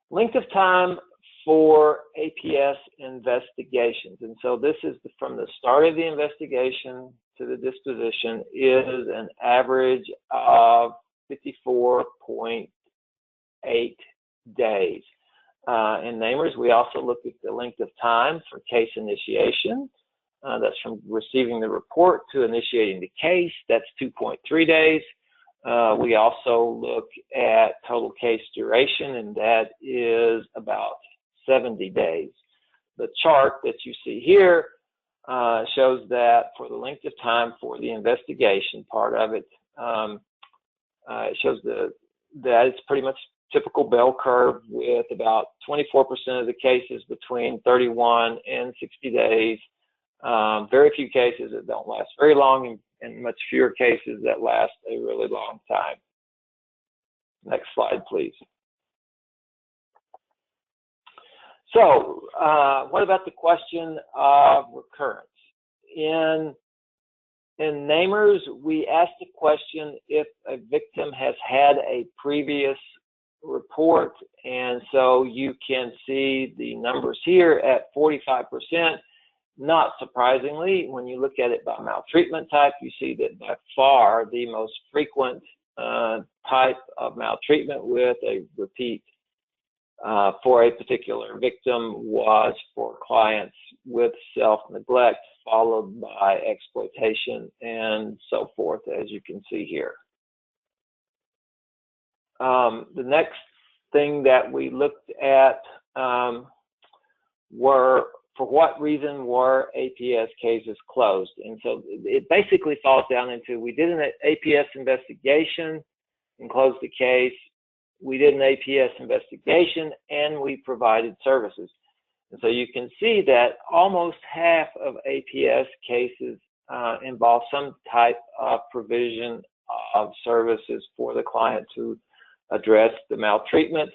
Length of time for APS investigations. And so this is from the start of the investigation to the disposition is an average of 54.8 days. In NAMRS, we also looked at the length of time for case initiation. That's from receiving the report to initiating the case. That's 2.3 days. We also look at total case duration, and that is about 70 days. The chart that you see here shows that for the length of time for the investigation part of it, it shows that it's pretty much typical bell curve with about 24% of the cases between 31 and 60 days. Very few cases that don't last very long, and much fewer cases that last a really long time. Next slide, please. So, what about the question of recurrence? In NAMRS, we asked the question if a victim has had a previous report, and so you can see the numbers here at 45%. Not surprisingly, when you look at it by maltreatment type, you see that by far the most frequent type of maltreatment with a repeat for a particular victim was for clients with self-neglect, followed by exploitation and so forth, as you can see here. The next thing that we looked at were, for what reason were APS cases closed? And so it basically falls down into, we did an APS investigation and closed the case. We did an APS investigation and we provided services. And so you can see that almost half of APS cases involve some type of provision of services for the client to address the maltreatment.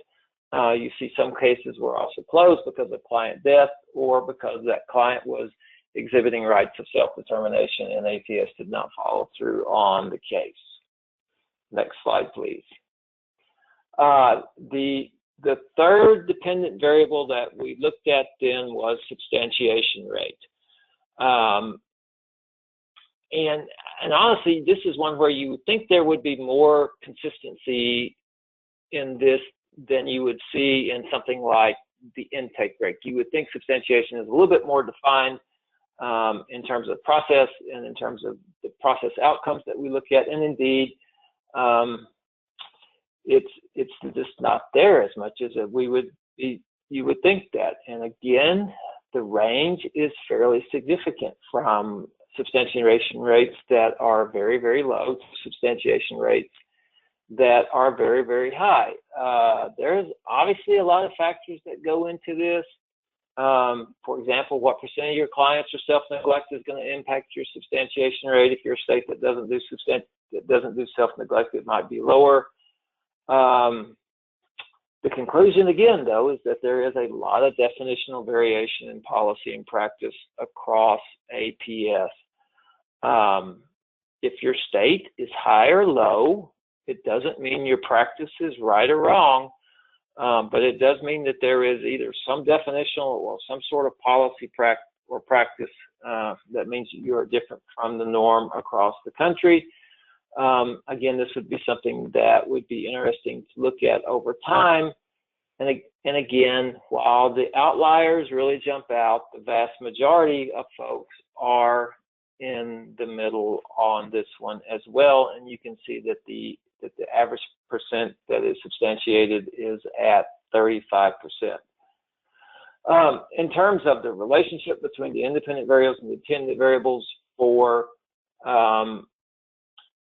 You see some cases were also closed because of client death or because that client was exhibiting rights of self-determination and APS did not follow through on the case. Next slide, please. The third dependent variable that we looked at then was substantiation rate. And honestly, this is one where you would think there would be more consistency in this than you would see in something like the intake rate. You would think substantiation is a little bit more defined in terms of process and in terms of the process outcomes that we look at. And indeed, it's just not there as much as you would think that. And again, the range is fairly significant from substantiation rates that are very, very low to substantiation rates that are very, very high. There's obviously a lot of factors that go into this. For example, what percent of your clients are self-neglect is going to impact your substantiation rate. If you're a state that doesn't do self-neglect, it might be lower. The conclusion again, though, is that there is a lot of definitional variation in policy and practice across APS. If your state is high or low, it doesn't mean your practice is right or wrong, but it does mean that there is either some definitional or some sort of policy practice that means you are different from the norm across the country. Again, this would be something that would be interesting to look at over time. And again, while the outliers really jump out, the vast majority of folks are in the middle on this one as well. And you can see that the average percent that is substantiated is at 35%. In terms of the relationship between the independent variables and the dependent variables for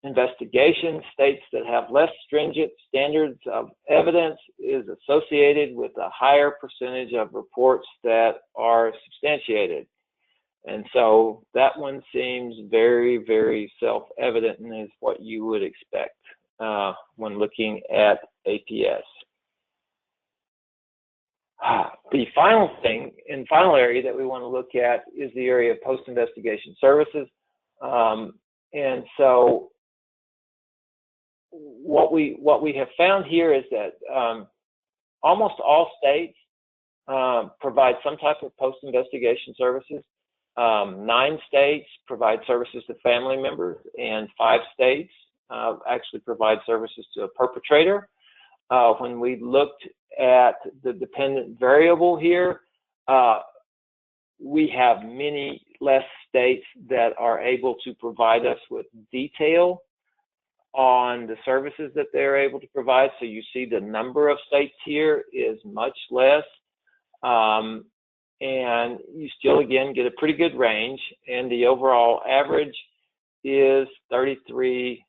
investigation, states that have less stringent standards of evidence is associated with a higher percentage of reports that are substantiated. And so that one seems very, very self-evident and is what you would expect when looking at APS. The final thing and final area that we want to look at is the area of post-investigation services. And so what we have found here is that almost all states provide some type of post-investigation services. 9 states provide services to family members, and 5 states actually provide services to a perpetrator. When we looked at the dependent variable here, we have many less states that are able to provide us with detail on the services that they're able to provide. So you see the number of states here is much less. And you still, again, get a pretty good range. And the overall average is 33%.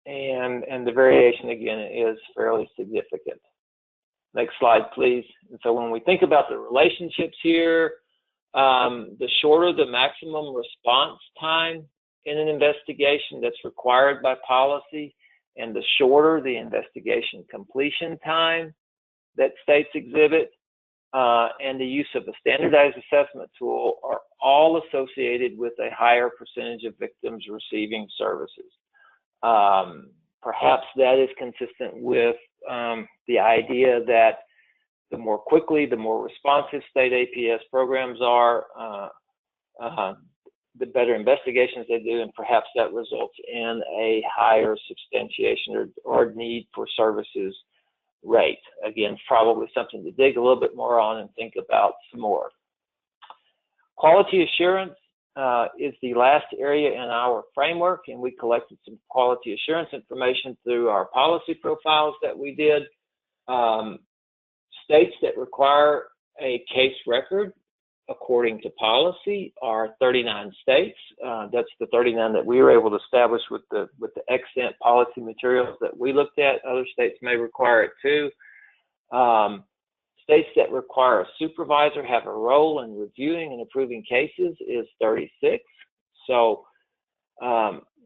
And the variation, again, is fairly significant. Next slide, please. And so when we think about the relationships here, the shorter the maximum response time in an investigation that's required by policy, and the shorter the investigation completion time that states exhibit, and the use of a standardized assessment tool are all associated with a higher percentage of victims receiving services. Perhaps that is consistent with the idea that the more quickly, the more responsive state APS programs are, the better investigations they do, and perhaps that results in a higher substantiation or need for services rate. Again, probably something to dig a little bit more on and think about some more. Quality assurance is the last area in our framework, and we collected some quality assurance information through our policy profiles that we did. States that require a case record according to policy are 39 states. That's the 39 that we were able to establish with the extant policy materials that we looked at. Other states may require it too. States that require a supervisor have a role in reviewing and approving cases is 36. So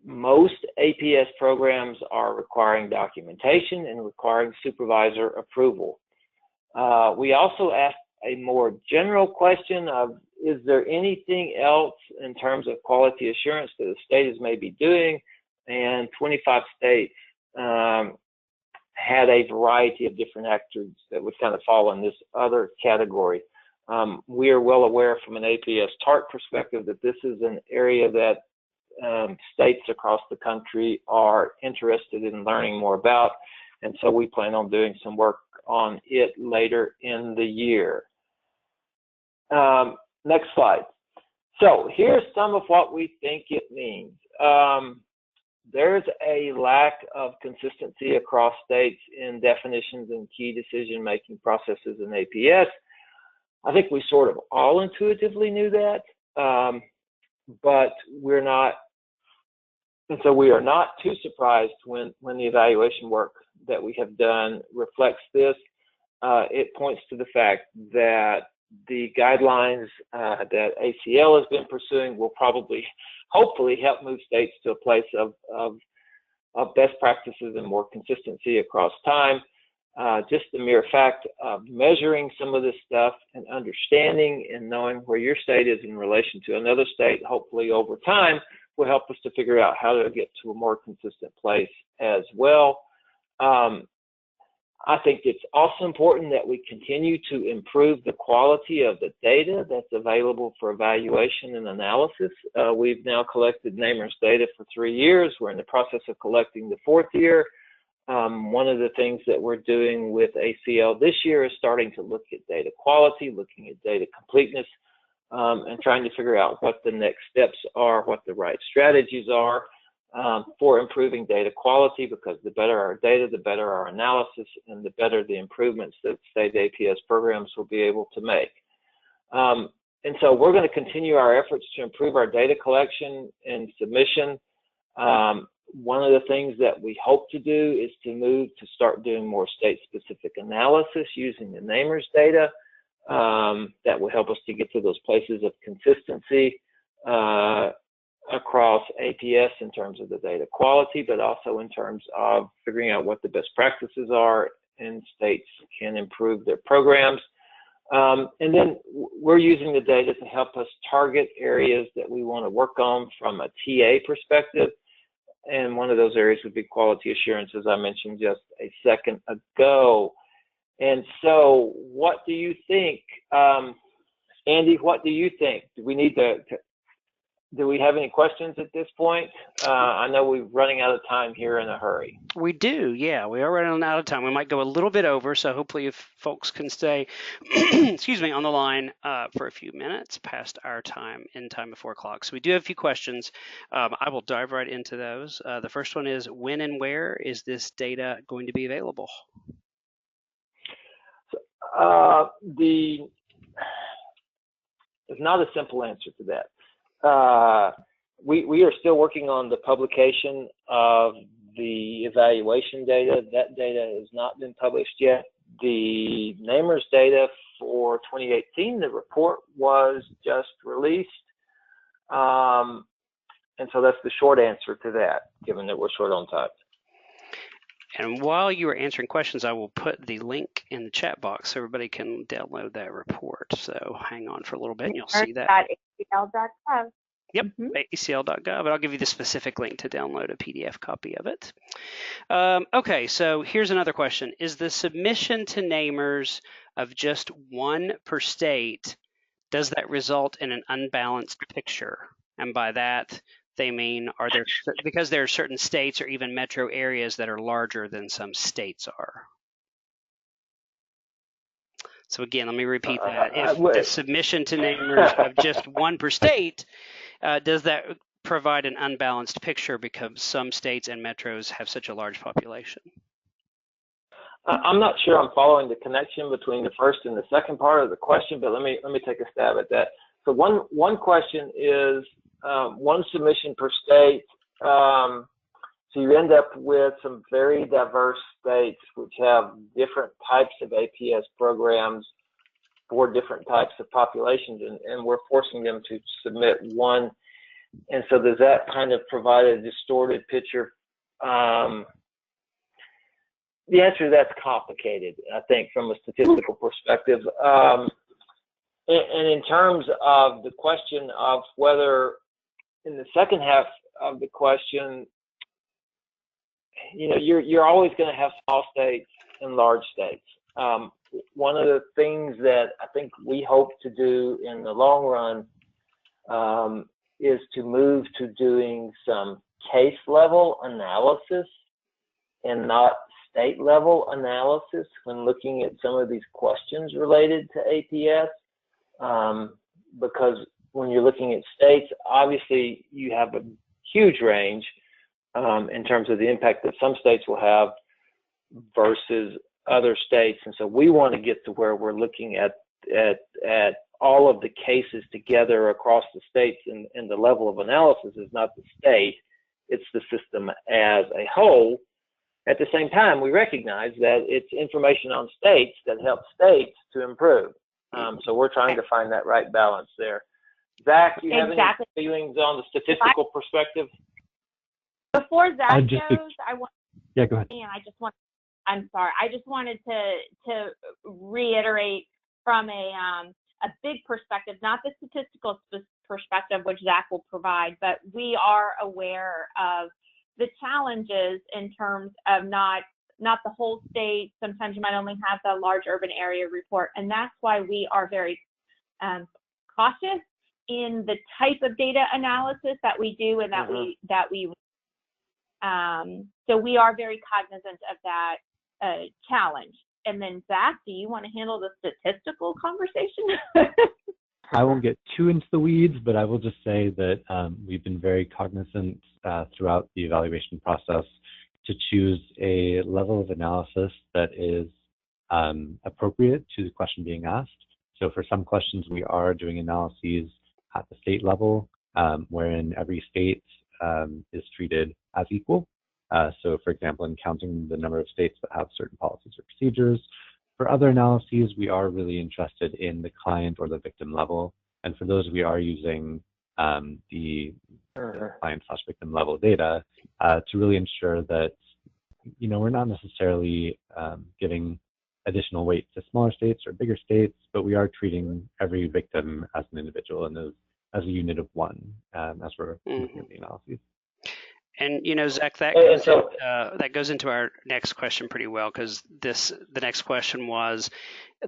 most APS programs are requiring documentation and requiring supervisor approval. We also asked a more general question of, is there anything else in terms of quality assurance that the state is maybe doing? And 25 states had a variety of different actors that would kind of fall in this other category. We are well aware from an APS TARC perspective that this is an area that states across the country are interested in learning more about, and so we plan on doing some work on it later in the year. Next slide. So here's some of what we think it means. There's a lack of consistency across states in definitions and key decision-making processes in APS. I think we sort of all intuitively knew that, but we're not, and so we are not too surprised when the evaluation work that we have done reflects this. It points to the fact that the guidelines that ACL has been pursuing will probably, hopefully, help move states to a place of best practices and more consistency across time. Just the mere fact of measuring some of this stuff and understanding and knowing where your state is in relation to another state, hopefully over time, will help us to figure out how to get to a more consistent place as well. I think it's also important that we continue to improve the quality of the data that's available for evaluation and analysis. We've now collected NAMRS data for 3 years. We're in the process of collecting the 4th year. One of the things that we're doing with ACL this year is starting to look at data quality, looking at data completeness, and trying to figure out what the next steps are, what the right strategies are for improving data quality, because the better our data, the better our analysis, and the better the improvements that state APS programs will be able to make. And so we're going to continue our efforts to improve our data collection and submission. One of the things that we hope to do is to move to start doing more state-specific analysis using the NAMRS data. That will help us to get to those places of consistency across APS in terms of the data quality, but also in terms of figuring out what the best practices are and states can improve their programs. And then we're using the data to help us target areas that we want to work on from a TA perspective. And one of those areas would be quality assurance, as I mentioned just a second ago. And so what do you think, Andy, what do you think? Do we need do we have any questions at this point? I know we're running out of time here in a hurry. We do, yeah. We are running out of time. We might go a little bit over, so hopefully if folks can stay, excuse me, on the line for a few minutes past our time, in time of 4 o'clock. So we do have a few questions. I will dive right into those. The first one is, when and where is this data going to be available? There's not a simple answer to that. We are still working on the publication of the evaluation data. That data has not been published yet. The NAMRS data for 2018, the report was just released. And so that's the short answer to that, given that we're short on time. And while you are answering questions, I will put the link in the chat box so everybody can download that report. So hang on for a little bit and you'll see that. ACL.gov. Yep, acl.gov, but I'll give you the specific link to download a PDF copy of it. Okay, so here's another question. Is the submission to NAMRS of just 1 per state, does that result in an unbalanced picture? And by that, they mean, because there are certain states or even metro areas that are larger than some states are. So again, let me repeat that. If the submission to NAMRS of just 1 per state, does that provide an unbalanced picture because some states and metros have such a large population? I'm not sure I'm following the connection between the first and the second part of the question, but let me take a stab at that. So one question is 1 submission per state. So you end up with some very diverse states which have different types of APS programs for different types of populations, and we're forcing them to submit 1. And so does that kind of provide a distorted picture? The answer to that's complicated, I think, from a statistical perspective. And in terms of the question of whether, in the second half of the question, you know, you're always going to have small states and large states. One of the things that I think we hope to do in the long run is to move to doing some case level analysis and not state level analysis when looking at some of these questions related to APS, because when you're looking at states, obviously you have a huge range in terms of the impact that some states will have versus other states. And so we want to get to where we're looking at all of the cases together across the states, and the level of analysis is not the state, it's the system as a whole. At the same time, we recognize that it's information on states that help states to improve. So we're trying to find that right balance there. Zach, do you have any feelings on the statistical perspective? Before Zach goes, yeah, go ahead. I'm sorry. I just wanted to reiterate from a big perspective, not the statistical perspective, which Zach will provide, but we are aware of the challenges in terms of not not the whole state. Sometimes you might only have the large urban area report, and that's why we are very cautious in the type of data analysis that we do and that we so we are very cognizant of that challenge. And then Zach, do you want to handle the statistical conversation? I won't get too into the weeds, but I will just say that we've been very cognizant throughout the evaluation process to choose a level of analysis that is appropriate to the question being asked. So for some questions, we are doing analyses at the state level, wherein every state is treated as equal. So for example, in counting the number of states that have certain policies or procedures. For other analyses, we are really interested in the client or the victim level. And for those, we are using the client/victim level data to really ensure that, you know, we're not necessarily giving additional weight to smaller states or bigger states, but we are treating every victim as an individual and as a unit of one as we're looking at the analyses. And you know, Zach, that goes into our next question pretty well, because the next question was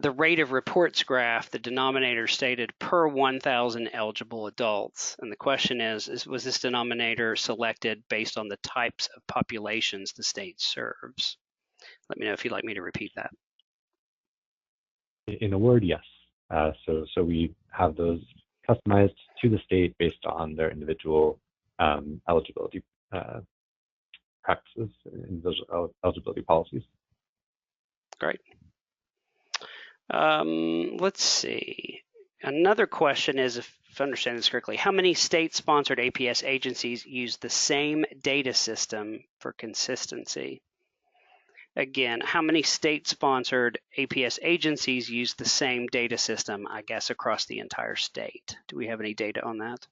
the rate of reports graph. The denominator stated per 1,000 eligible adults, and the question is was this denominator selected based on the types of populations the state serves? Let me know if you'd like me to repeat that. In a word, yes. So we have those customized to the state based on their individual eligibility practices and those eligibility policies. Great. Let's see. Another question is, if I understand this correctly, how many state-sponsored APS agencies use the same data system for consistency? Again, how many state-sponsored APS agencies use the same data system, I guess, across the entire state? Do we have any data on that?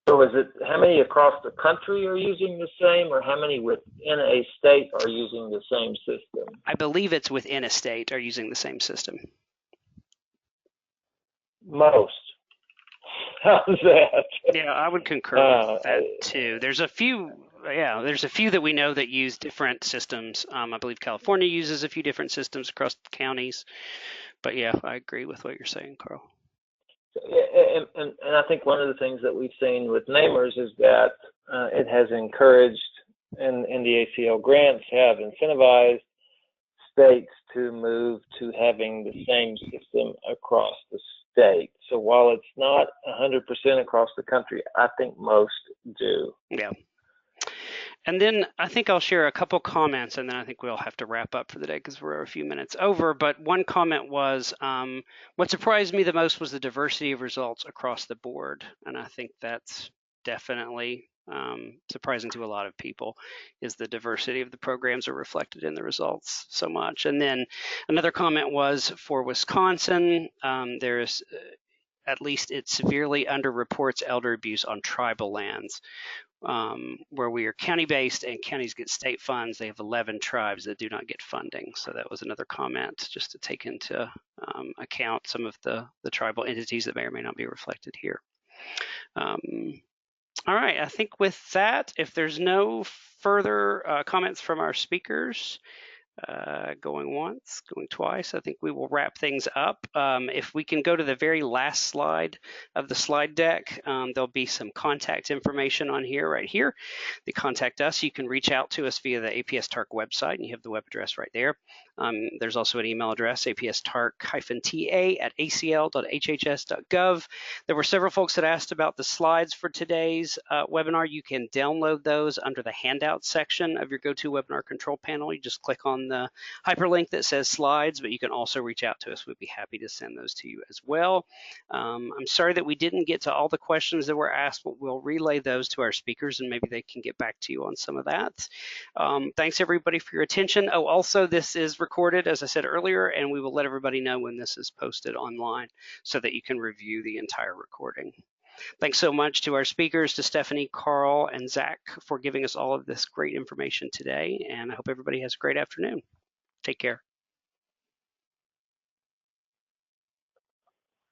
So is it how many across the country are using the same, or how many within a state are using the same system? I believe it's within a state are using the same system. Most. How's that? Yeah, I would concur with that too. There's a few that we know that use different systems. I believe California uses a few different systems across the counties. But yeah, I agree with what you're saying, Carl. And I think one of the things that we've seen with NAMRS is that it has encouraged, and the ACL grants have incentivized states to move to having the same system across the state. So while it's not 100% across the country, I think most do. Yeah. And then I think I'll share a couple comments, and then I think we'll have to wrap up for the day because we're a few minutes over. But one comment was, what surprised me the most was the diversity of results across the board. And I think that's definitely surprising to a lot of people, is the diversity of the programs are reflected in the results so much. And then another comment was for Wisconsin, there's at least it severely underreports elder abuse on tribal lands. Where we are county-based and counties get state funds, they have 11 tribes that do not get funding. So that was another comment, just to take into account some of the tribal entities that may or may not be reflected here. All right, I think with that, if there's no further comments from our speakers, going once, going twice, I think we will wrap things up. If we can go to the very last slide of the slide deck, there'll be some contact information on here, right here. They contact us. You can reach out to us via the APS TARC website, and you have the web address right there. There's also an email address, apstarc-ta@acl.hhs.gov. There were several folks that asked about the slides for today's webinar. You can download those under the handout section of your GoToWebinar control panel. You just click on the hyperlink that says slides, but you can also reach out to us. We'd be happy to send those to you as well. I'm sorry that we didn't get to all the questions that were asked, but we'll relay those to our speakers and maybe they can get back to you on some of that. Thanks everybody for your attention. Oh, also this is recorded, as I said earlier, and we will let everybody know when this is posted online so that you can review the entire recording. Thanks so much to our speakers, to Stephanie, Carl, and Zach for giving us all of this great information today, and I hope everybody has a great afternoon. Take care.